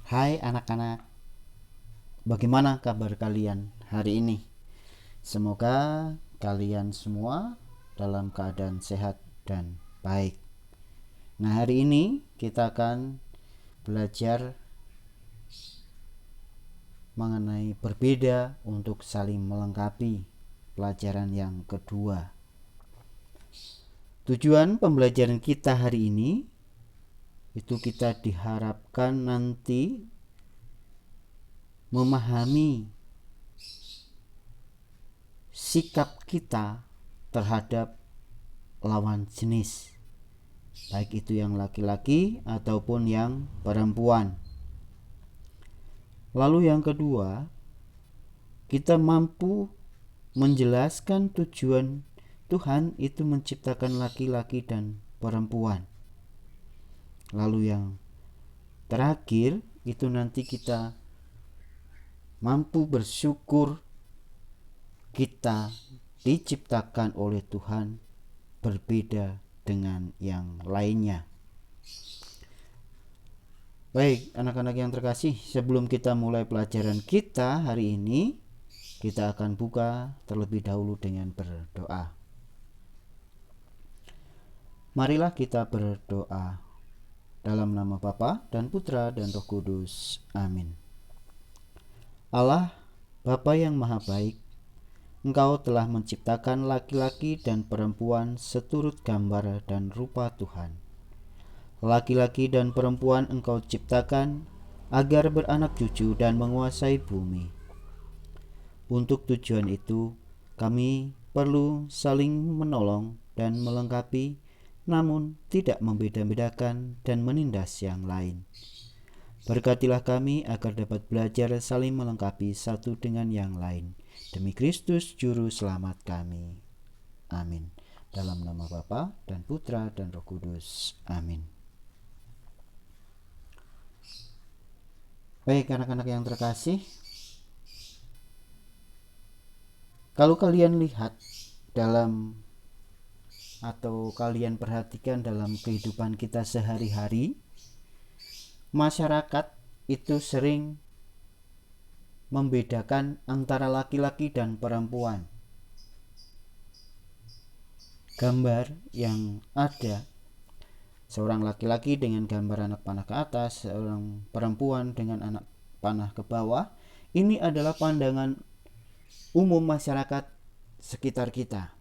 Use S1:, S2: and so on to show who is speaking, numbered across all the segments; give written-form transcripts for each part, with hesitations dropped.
S1: Hai anak-anak, bagaimana kabar kalian hari ini? Semoga kalian semua dalam keadaan sehat dan baik. Nah, hari ini kita akan belajar mengenai berbeda untuk saling melengkapi, pelajaran yang kedua. Tujuan pembelajaran kita hari ini itu kita diharapkan nanti memahami sikap kita terhadap lawan jenis, baik itu yang laki-laki ataupun yang perempuan. Lalu yang kedua, kita mampu menjelaskan tujuan Tuhan itu menciptakan laki-laki dan perempuan. Lalu yang terakhir itu nanti kita mampu bersyukur kita diciptakan oleh Tuhan berbeda dengan yang lainnya. Baik, anak-anak yang terkasih, sebelum kita mulai pelajaran kita hari ini, kita akan buka terlebih dahulu dengan berdoa. Marilah kita berdoa. Dalam nama Bapa dan Putra dan Roh Kudus. Amin. Allah, Bapa yang Maha Baik, Engkau telah menciptakan laki-laki dan perempuan seturut gambar dan rupa Tuhan. Laki-laki dan perempuan Engkau ciptakan agar beranak cucu dan menguasai bumi. Untuk tujuan itu, kami perlu saling menolong dan melengkapi, namun tidak membeda-bedakan dan menindas yang lain. Berkatilah kami agar dapat belajar saling melengkapi satu dengan yang lain. Demi Kristus Juru Selamat kami. Amin. Dalam nama Bapa dan Putra dan Roh Kudus. Amin. Baik anak-anak yang terkasih, kalau kalian lihat dalam atau kalian perhatikan dalam kehidupan kita sehari-hari, masyarakat itu sering membedakan antara laki-laki dan perempuan. Gambar yang ada, seorang laki-laki dengan gambar anak panah ke atas, seorang perempuan dengan anak panah ke bawah, ini adalah pandangan umum masyarakat sekitar kita,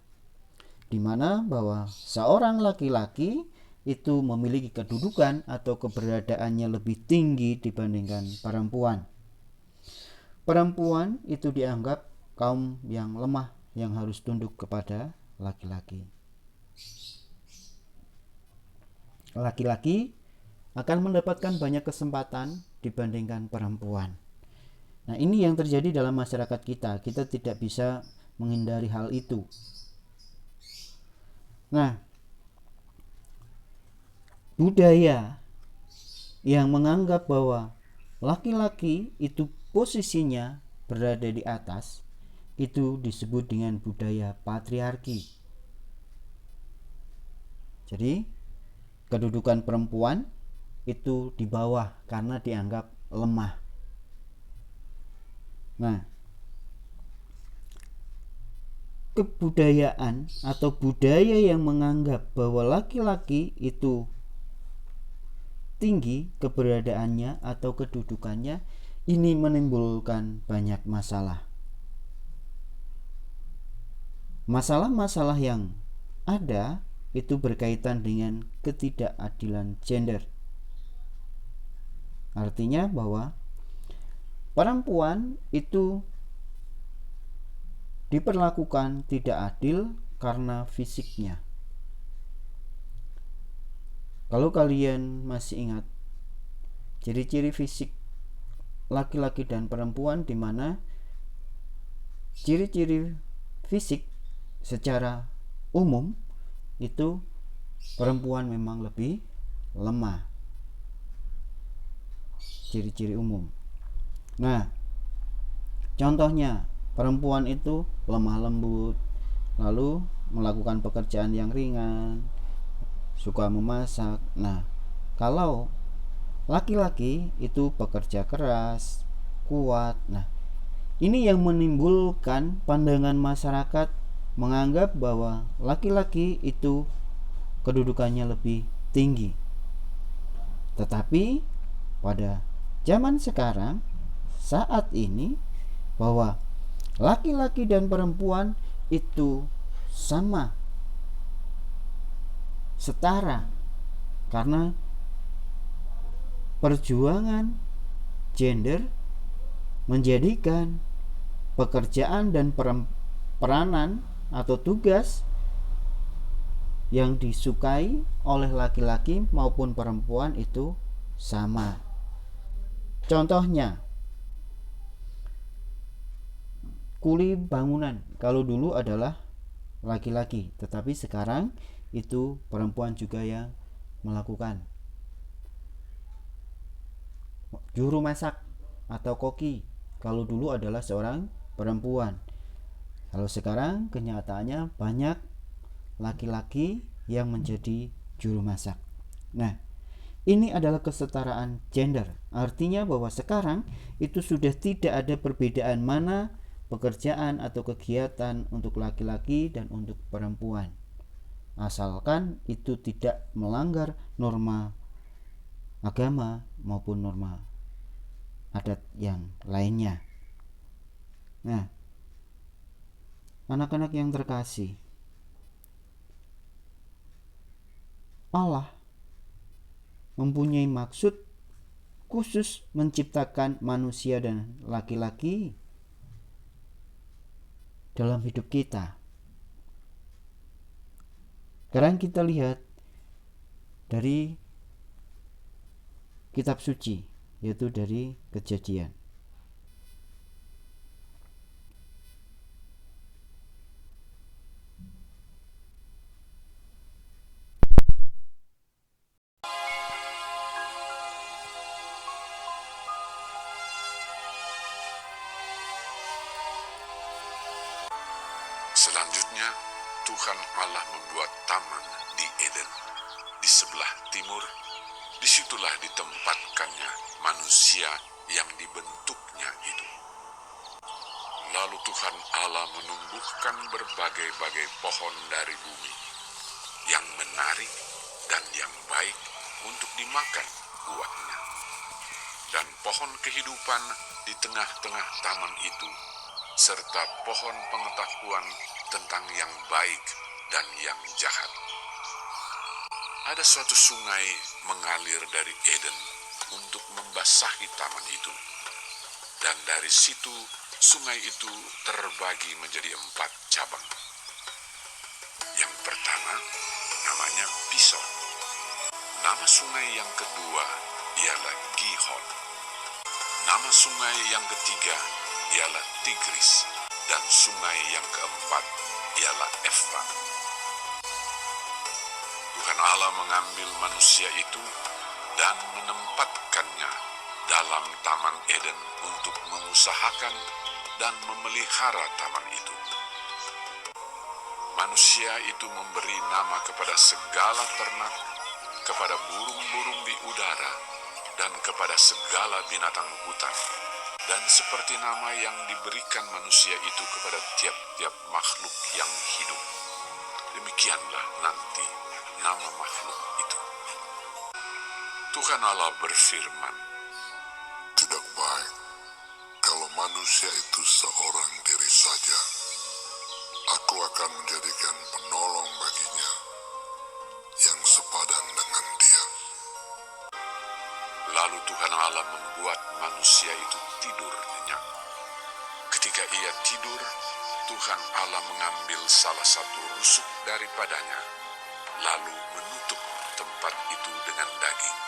S1: di mana bahwa seorang laki-laki itu memiliki kedudukan atau keberadaannya lebih tinggi dibandingkan perempuan. Perempuan itu dianggap kaum yang lemah yang harus tunduk kepada laki-laki. Laki-laki akan mendapatkan banyak kesempatan dibandingkan perempuan. Nah, ini yang terjadi dalam masyarakat kita. Kita tidak bisa menghindari hal itu. Nah, budaya yang menganggap bahwa laki-laki itu posisinya berada di atas, itu disebut dengan budaya patriarki. Jadi, kedudukan perempuan itu di bawah karena dianggap lemah. Nah, kebudayaan atau budaya yang menganggap bahwa laki-laki itu tinggi keberadaannya atau kedudukannya, ini menimbulkan banyak masalah. Masalah-masalah yang ada itu berkaitan dengan ketidakadilan gender. Artinya bahwa perempuan itu diperlakukan tidak adil karena fisiknya. Kalau kalian masih ingat ciri-ciri fisik laki-laki dan perempuan, di mana ciri-ciri fisik secara umum itu perempuan memang lebih lemah. Ciri-ciri umum. Nah, contohnya perempuan itu lemah lembut, lalu melakukan pekerjaan yang ringan, suka memasak. Nah, kalau laki-laki itu pekerja keras, kuat. Nah, ini yang menimbulkan pandangan masyarakat menganggap bahwa laki-laki itu kedudukannya lebih tinggi. Tetapi pada zaman sekarang, saat ini, bahwa laki-laki dan perempuan itu sama, setara, karena perjuangan gender menjadikan pekerjaan dan peranan atau tugas yang disukai oleh laki-laki maupun perempuan itu sama. Contohnya, kuli bangunan kalau dulu adalah laki-laki, tetapi sekarang itu perempuan juga yang melakukan. Juru masak atau koki kalau dulu adalah seorang perempuan. Kalau sekarang kenyataannya banyak laki-laki yang menjadi juru masak. Nah, ini adalah kesetaraan gender. Artinya bahwa sekarang itu sudah tidak ada perbedaan mana pekerjaan atau kegiatan untuk laki-laki dan untuk perempuan, asalkan itu tidak melanggar norma agama maupun norma adat yang lainnya. Nah, anak-anak yang terkasih, Allah mempunyai maksud khusus menciptakan manusia dan laki-laki dalam hidup kita. Sekarang kita lihat dari kitab suci, yaitu dari Kejadian.
S2: Selanjutnya, Tuhan Allah membuat taman di Eden, di sebelah timur. Disitulah ditempatkannya manusia yang dibentuknya itu. Lalu Tuhan Allah menumbuhkan berbagai-bagai pohon dari bumi, yang menarik dan yang baik untuk dimakan buahnya. Dan pohon kehidupan di tengah-tengah taman itu, serta pohon pengetahuan tentang yang baik dan yang jahat. Ada suatu sungai mengalir dari Eden untuk membasahi taman itu. Dan dari situ, sungai itu terbagi menjadi 4 cabang. Yang pertama, namanya Pison. Nama sungai yang kedua ialah Gihon. Nama sungai yang ketiga ialah Tigris. Dan sungai yang keempat ialah Efrat. Tuhan Allah mengambil manusia itu dan menempatkannya dalam Taman Eden untuk mengusahakan dan memelihara taman itu. Manusia itu memberi nama kepada segala ternak, kepada burung-burung di udara, dan kepada segala binatang hutan. Dan seperti nama yang diberikan manusia itu kepada tiap-tiap makhluk yang hidup, demikianlah nanti nama makhluk itu. Tuhan Allah berfirman,
S3: "Tidak baik kalau manusia itu seorang diri saja. Aku akan menjadikan penolong baginya yang sepadan dengan dia."
S2: Lalu Tuhan Allah membuat manusia itu tidur nyenyak. Ketika ia tidur, Tuhan Allah mengambil salah satu rusuk daripadanya, lalu menutup tempat itu dengan daging.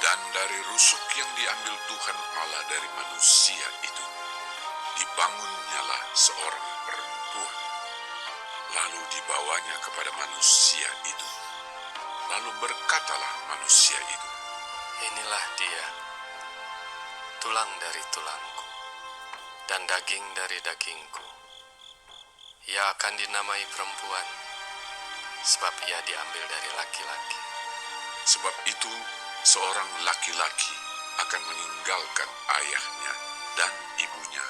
S2: Dan dari rusuk yang diambil Tuhan Allah dari manusia itu, dibangunnyalah seorang perempuan. Lalu dibawanya kepada manusia itu. Lalu berkatalah manusia itu,
S4: "Inilah dia, tulang dari tulangku, dan daging dari dagingku. Ia akan dinamai perempuan, sebab ia diambil dari laki-laki."
S2: Sebab itu seorang laki-laki akan meninggalkan ayahnya dan ibunya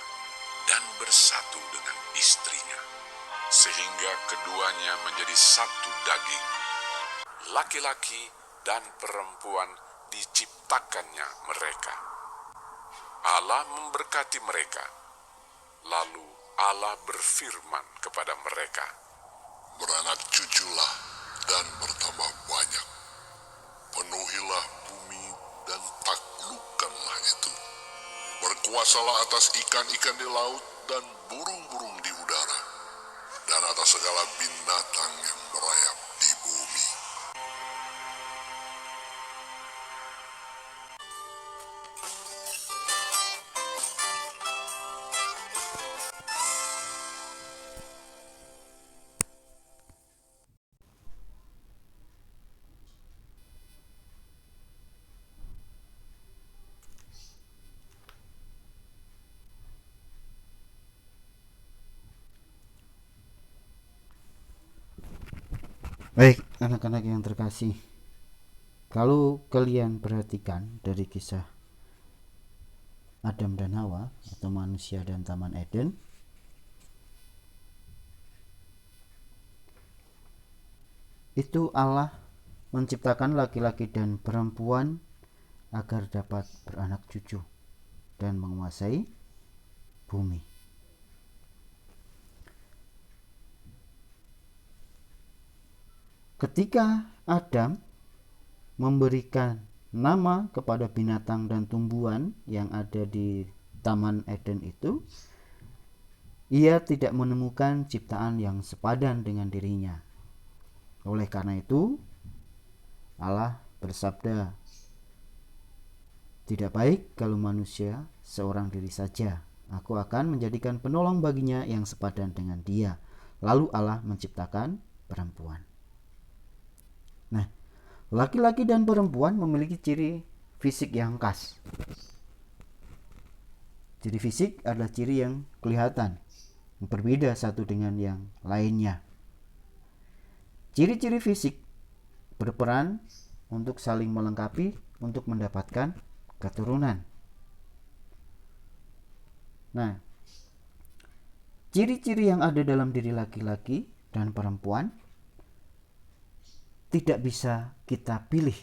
S2: dan bersatu dengan istrinya, sehingga keduanya menjadi satu daging. Laki-laki dan perempuan diciptakannya mereka. Allah memberkati mereka, lalu Allah berfirman kepada mereka,
S3: Beranak cuculah dan bertambah banyak. Penuhilah bumi dan taklukkanlah itu. Berkuasalah atas ikan-ikan di laut dan burung-burung di udara, dan atas segala binatang yang merayap di bumi.
S1: Baik, anak-anak yang terkasih, kalau kalian perhatikan dari kisah Adam dan Hawa atau manusia dan Taman Eden, itu Allah menciptakan laki-laki dan perempuan agar dapat beranak cucu dan menguasai bumi. Ketika Adam memberikan nama kepada binatang dan tumbuhan yang ada di Taman Eden itu, ia tidak menemukan ciptaan yang sepadan dengan dirinya. Oleh karena itu, Allah bersabda, "Tidak baik kalau manusia seorang diri saja. Aku akan menjadikan penolong baginya yang sepadan dengan dia." Lalu Allah menciptakan perempuan. Nah, laki-laki dan perempuan memiliki ciri fisik yang khas. Ciri fisik adalah ciri yang kelihatan, yang berbeda satu dengan yang lainnya. Ciri-ciri fisik berperan untuk saling melengkapi untuk mendapatkan keturunan. Nah, ciri-ciri yang ada dalam diri laki-laki dan perempuan tidak bisa kita pilih.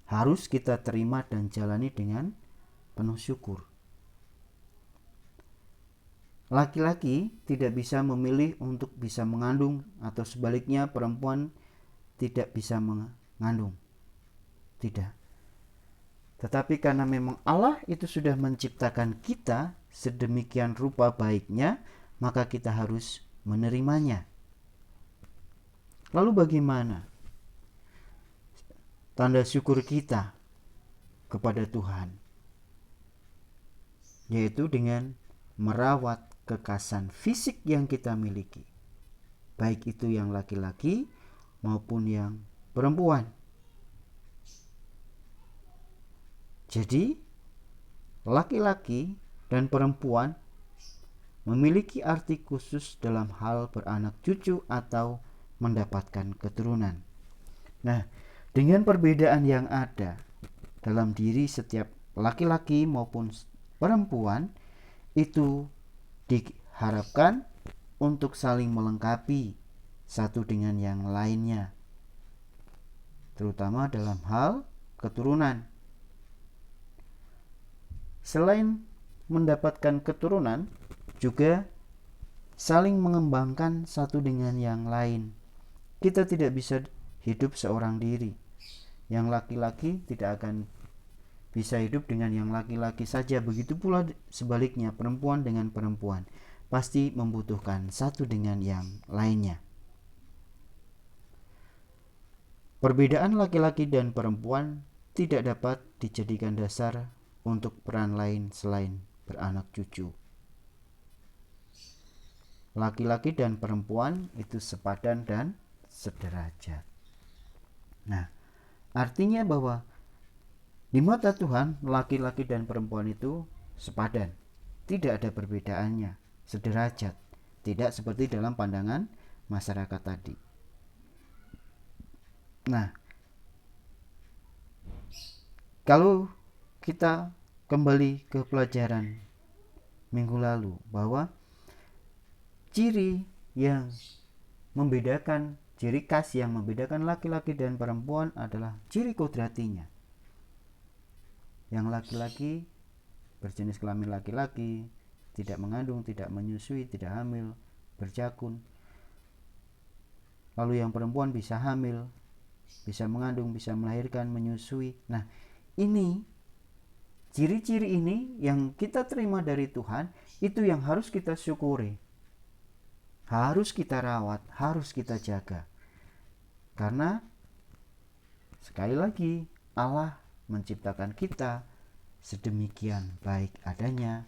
S1: Harus kita terima dan jalani dengan penuh syukur. Laki-laki tidak bisa memilih untuk bisa mengandung, atau sebaliknya perempuan tidak bisa mengandung. Tidak. Tetapi karena memang Allah itu sudah menciptakan kita sedemikian rupa baiknya, maka kita harus menerimanya. Lalu bagaimana tanda syukur kita kepada Tuhan? Yaitu dengan merawat kekhasan fisik yang kita miliki, baik itu yang laki-laki maupun yang perempuan. Jadi, laki-laki dan perempuan memiliki arti khusus dalam hal beranak cucu atau mendapatkan keturunan. Nah, dengan perbedaan yang ada dalam diri setiap laki-laki maupun perempuan, itu diharapkan untuk saling melengkapi satu dengan yang lainnya, terutama dalam hal keturunan. Selain mendapatkan keturunan, juga saling mengembangkan satu dengan yang lain. Kita tidak bisa hidup seorang diri. Yang laki-laki tidak akan bisa hidup dengan yang laki-laki saja. Begitu pula sebaliknya, perempuan dengan perempuan pasti membutuhkan satu dengan yang lainnya. Perbedaan laki-laki dan perempuan tidak dapat dijadikan dasar untuk peran lain selain beranak cucu. Laki-laki dan perempuan itu sepadan dan sederajat. Nah, artinya bahwa di mata Tuhan, laki-laki dan perempuan itu sepadan, tidak ada perbedaannya, sederajat, tidak seperti dalam pandangan masyarakat tadi. Nah, Kalau kita kembali ke pelajaran minggu lalu, bahwa ciri khas yang membedakan laki-laki dan perempuan adalah ciri kodratinya. Yang laki-laki berjenis kelamin laki-laki, tidak mengandung, tidak menyusui, tidak hamil, berjakun. Lalu yang perempuan bisa hamil, bisa mengandung, bisa melahirkan, menyusui. Nah, ini ciri-ciri ini yang kita terima dari Tuhan, itu yang harus kita syukuri, harus kita rawat, harus kita jaga. Karena sekali lagi, Allah menciptakan kita sedemikian baik adanya,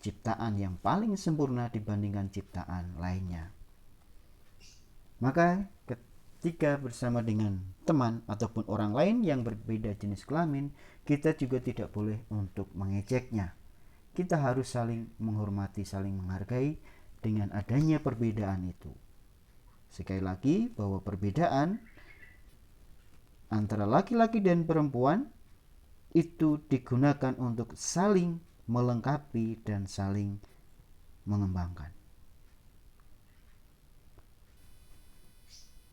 S1: ciptaan yang paling sempurna dibandingkan ciptaan lainnya. Maka ketika bersama dengan teman ataupun orang lain yang berbeda jenis kelamin, kita juga tidak boleh untuk mengejeknya. Kita harus saling menghormati, saling menghargai dengan adanya perbedaan itu. Sekali lagi, bahwa perbedaan antara laki-laki dan perempuan itu digunakan untuk saling melengkapi dan saling mengembangkan.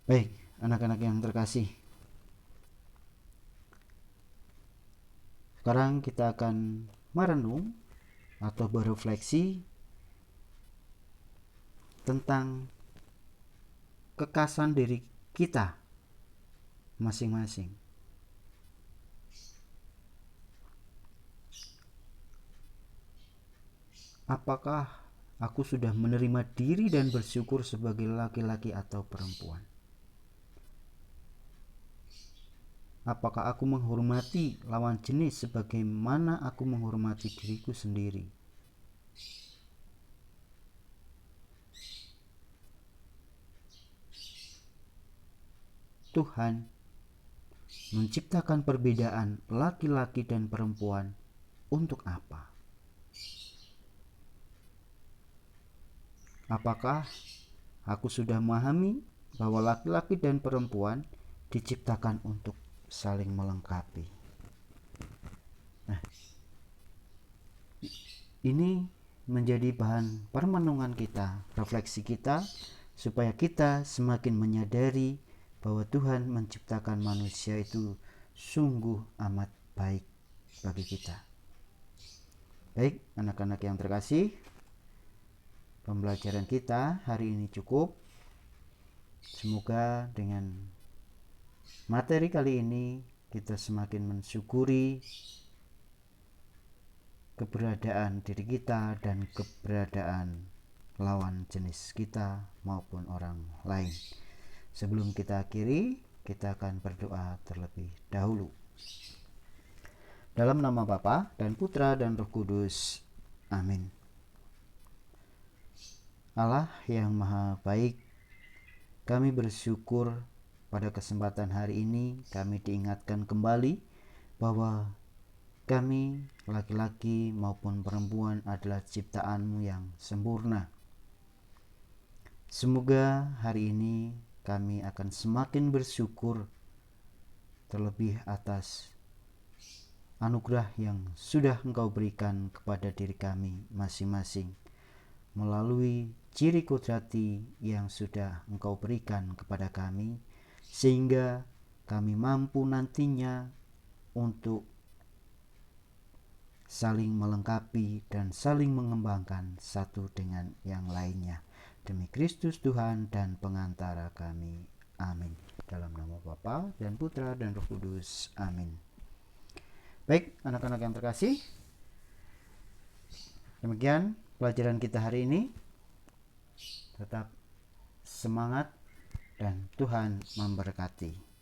S1: Baik, anak-anak yang terkasih, sekarang kita akan merenung atau berefleksi tentang kekhasan diri kita masing-masing. Apakah aku sudah menerima diri dan bersyukur sebagai laki-laki atau perempuan? Apakah aku menghormati lawan jenis sebagaimana aku menghormati diriku sendiri? Tuhan menciptakan perbedaan laki-laki dan perempuan untuk apa? Apakah aku sudah memahami bahwa laki-laki dan perempuan diciptakan untuk saling melengkapi? Nah, ini menjadi bahan permenungan kita, refleksi kita, supaya kita semakin menyadari bahwa Tuhan menciptakan manusia itu sungguh amat baik bagi kita. Baik, anak-anak yang terkasih, pembelajaran kita hari ini cukup. Semoga dengan materi kali ini kita semakin mensyukuri keberadaan diri kita dan keberadaan lawan jenis kita maupun orang lain. Sebelum kita akhiri, kita akan berdoa terlebih dahulu. Dalam nama Bapa dan Putra dan Roh Kudus. Amin. Allah yang Maha Baik, kami bersyukur pada kesempatan hari ini kami diingatkan kembali bahwa kami laki-laki maupun perempuan adalah ciptaan-Mu yang sempurna. Semoga hari ini kami akan semakin bersyukur terlebih atas anugerah yang sudah Engkau berikan kepada diri kami masing-masing melalui ciri kodrati yang sudah Engkau berikan kepada kami, sehingga kami mampu nantinya untuk saling melengkapi dan saling mengembangkan satu dengan yang lainnya. Demi Kristus Tuhan dan pengantara kami. Amin. Dalam nama Bapa dan Putra dan Roh Kudus. Amin. Baik, anak-anak yang terkasih, demikian pelajaran kita hari ini. Tetap semangat dan Tuhan memberkati.